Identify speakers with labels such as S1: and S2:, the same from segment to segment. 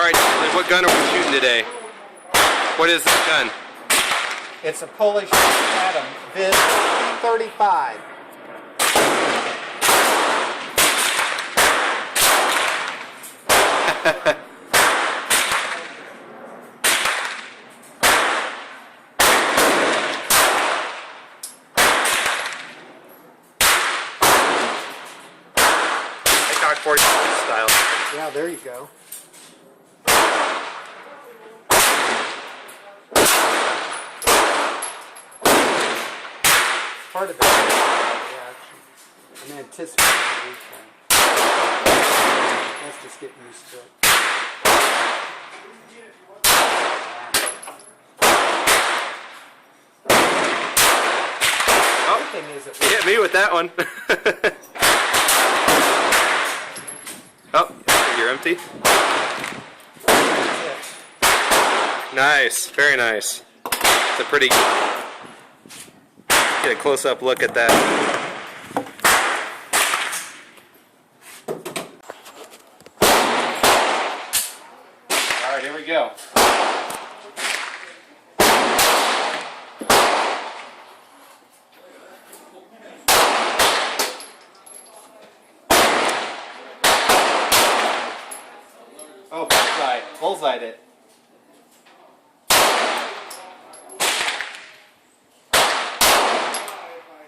S1: Alright, what gun are we shooting today? What is this gun?
S2: It's a Polish Atom Vid 35.
S1: Cock 40 style.
S2: Yeah, there you go. Part of it, I'm anticipating the weekend. Let's just get used to it.
S1: Oh,
S2: the thing is,
S1: you hit me with that one. Oh, you're empty. Nice, very nice. It's a pretty. Get a close-up look at that. All right, here we go. Oh, bullseyed it.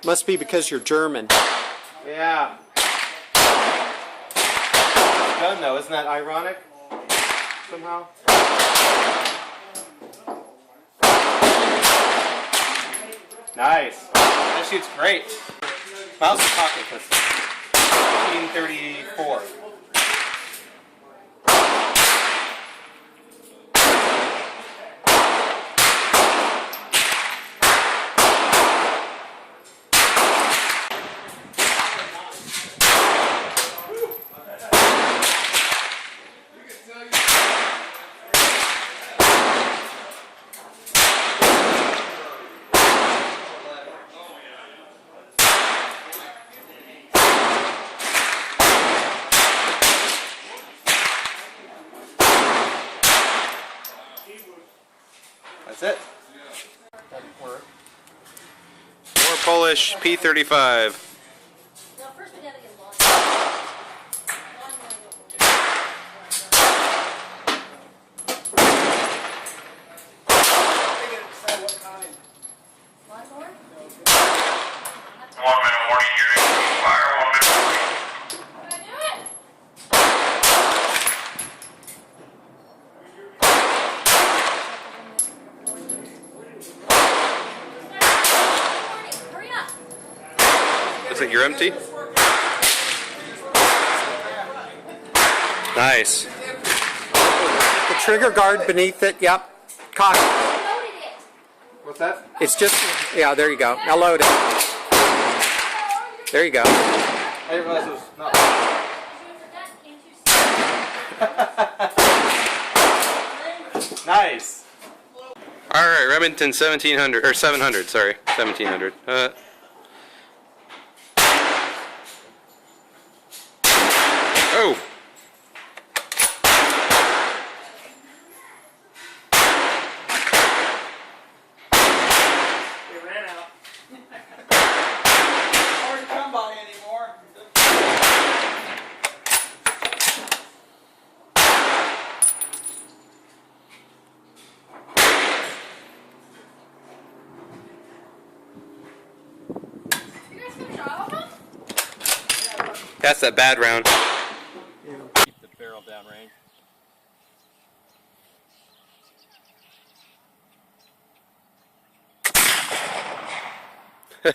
S2: Must be because you're German.
S1: Yeah. Gun though, isn't that ironic? Somehow. Nice. That shoots great. Mauser Pocket Pistol. 1934. That's it.
S2: Doesn't work.
S1: More Polish P35. Looks like you're empty. Nice.
S2: The trigger guard beneath it, yep. Cock.
S1: What's that?
S2: It's just, yeah, there you go. Now load it. There you go.
S1: I didn't realize it was not. Nice. All right, Remington 1700 or 700. Sorry, 1700. Oh.
S3: They ran out. Hard to come by anymore.
S1: That's that bad round.
S3: Keep the barrel downrange.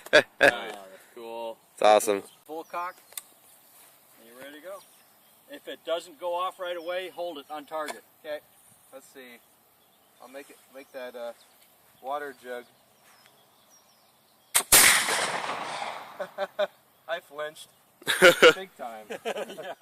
S3: That's cool.
S1: It's awesome.
S3: Full cock. Are you ready to go? If it doesn't go off right away, hold it on target.
S1: Okay. Let's see. I'll make that water jug. I flinched. Big time.
S3: Yeah.